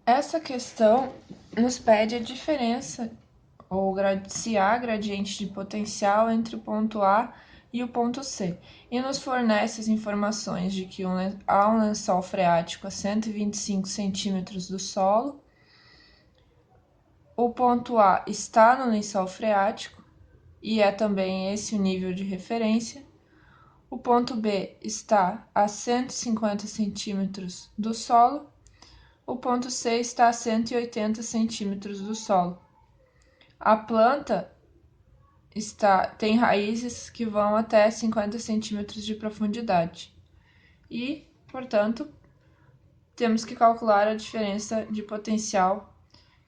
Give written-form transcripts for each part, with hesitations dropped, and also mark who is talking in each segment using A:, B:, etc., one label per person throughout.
A: Essa questão nos pede a diferença, ou se há gradiente de potencial entre o ponto A e o ponto C, e nos fornece as informações de que há um lençol freático a 125 centímetros do solo, o ponto A está no lençol freático, e é também esse o nível de referência. O ponto B está a 150 centímetros do solo. O ponto C está a 180 centímetros do solo. A planta tem raízes que vão até 50 centímetros de profundidade. E, portanto, temos que calcular a diferença de potencial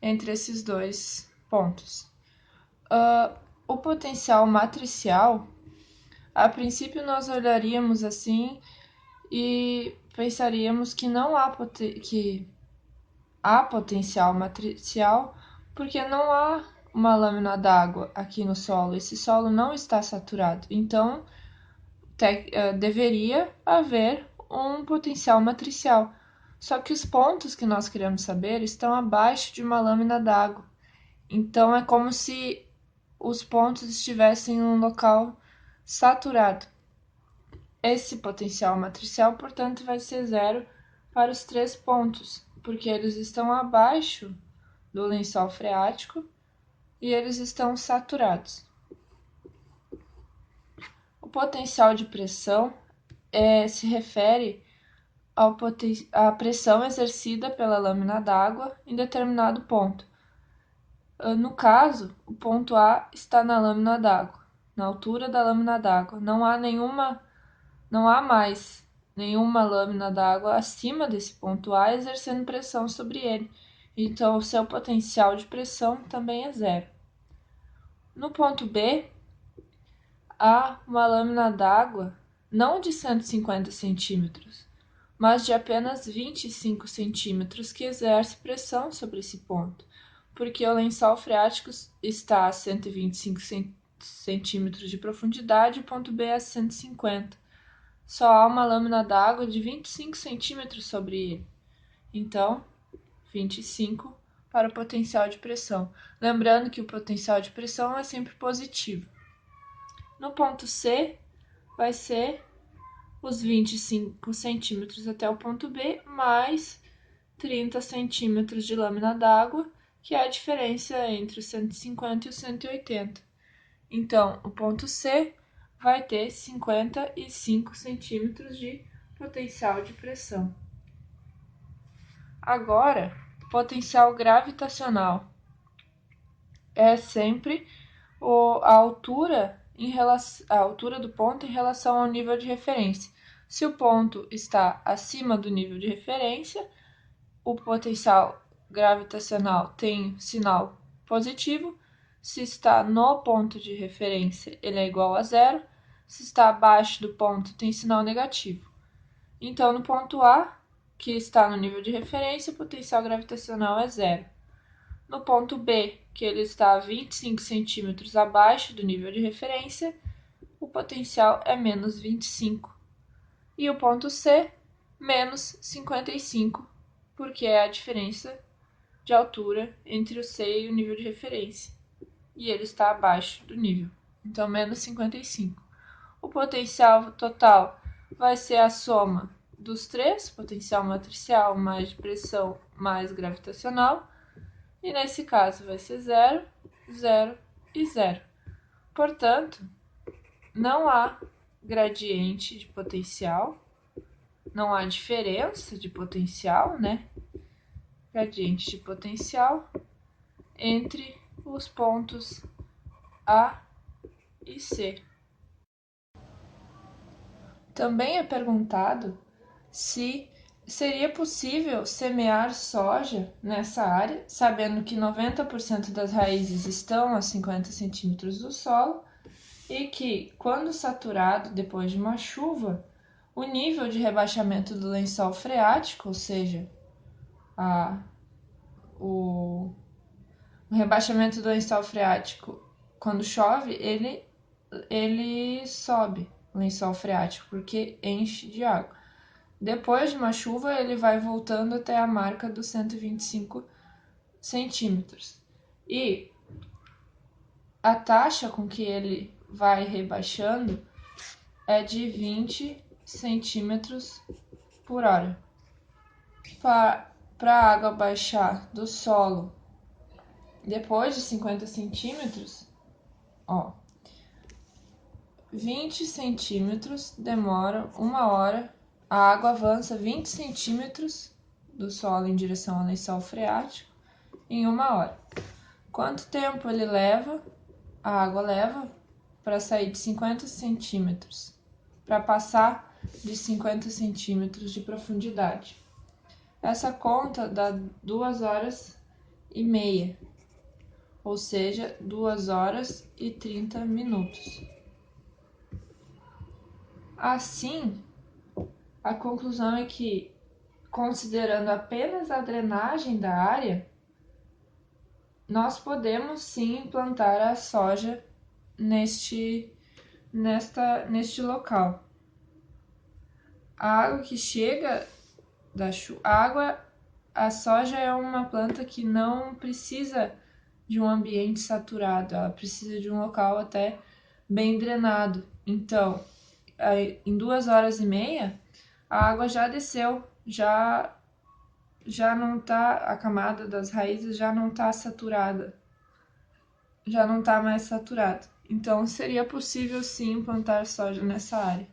A: entre esses dois pontos. O potencial matricial, a princípio nós olharíamos assim e pensaríamos que não há potencial matricial porque não há uma lâmina d'água aqui no solo. Esse solo não está saturado, então deveria haver um potencial matricial. Só que os pontos que nós queremos saber estão abaixo de uma lâmina d'água. Então é como se os pontos estivessem em um local saturado. Esse potencial matricial, portanto, vai ser zero para os 3 pontos, porque eles estão abaixo do lençol freático e eles estão saturados. O potencial de pressão se refere à pressão exercida pela lâmina d'água em determinado ponto. No caso, o ponto A está na lâmina d'água, na altura da lâmina d'água. Não há mais nenhuma lâmina d'água acima desse ponto A exercendo pressão sobre ele. Então, o seu potencial de pressão também é zero. No ponto B, há uma lâmina d'água não de 150 centímetros, mas de apenas 25 centímetros que exerce pressão sobre esse ponto, porque o lençol freático está a 125 centímetros de profundidade e o ponto B a 150. Só há uma lâmina d'água de 25 centímetros sobre ele. Então, 25 para o potencial de pressão. Lembrando que o potencial de pressão é sempre positivo. No ponto C, vai ser os 25 centímetros até o ponto B, mais 30 centímetros de lâmina d'água, que é a diferença entre o 150 e o 180. Então, o ponto C vai ter 55 centímetros de potencial de pressão. Agora, potencial gravitacional é sempre a altura do ponto em relação ao nível de referência. Se o ponto está acima do nível de referência, o potencial gravitacional tem sinal positivo. Se está no ponto de referência, ele é igual a zero. Se está abaixo do ponto, tem sinal negativo. Então, no ponto A, que está no nível de referência, o potencial gravitacional é zero. No ponto B, que ele está a 25 centímetros abaixo do nível de referência, o potencial é menos 25. E o ponto C, menos 55, porque é a diferença de altura entre o C e o nível de referência. E ele está abaixo do nível, então menos 55. O potencial total vai ser a soma dos três, potencial matricial mais de pressão mais gravitacional, e nesse caso vai ser 0, 0 e 0. Portanto, não há gradiente de potencial, não há diferença de potencial, né? Gradiente de potencial entre os pontos A e C. Também é perguntado se seria possível semear soja nessa área, sabendo que 90% das raízes estão a 50 centímetros do solo e que, quando saturado depois de uma chuva, o nível de rebaixamento do lençol freático, ou seja, o rebaixamento do lençol freático, quando chove, ele sobe o lençol freático porque enche de água. Depois de uma chuva, ele vai voltando até a marca dos 125 centímetros. E a taxa com que ele vai rebaixando é de 20 centímetros por hora. Para a água baixar do solo depois de 50 centímetros, 20 centímetros demora 1 hora. A água avança 20 centímetros do solo em direção ao lençol freático em 1 hora. Quanto tempo a água leva para sair de 50 centímetros, para passar de 50 centímetros de profundidade? Essa conta dá 2 horas e meia, ou seja, 2 horas e 30 minutos. Assim, a conclusão é que, considerando apenas a drenagem da área, nós podemos sim implantar a soja neste local. A água que chega da chuva, a soja é uma planta que não precisa de um ambiente saturado, ela precisa de um local até bem drenado. Então, em 2 horas e meia, a água já desceu, já não tá, a camada das raízes já não tá saturada, já não tá mais saturada. Então, seria possível sim plantar soja nessa área.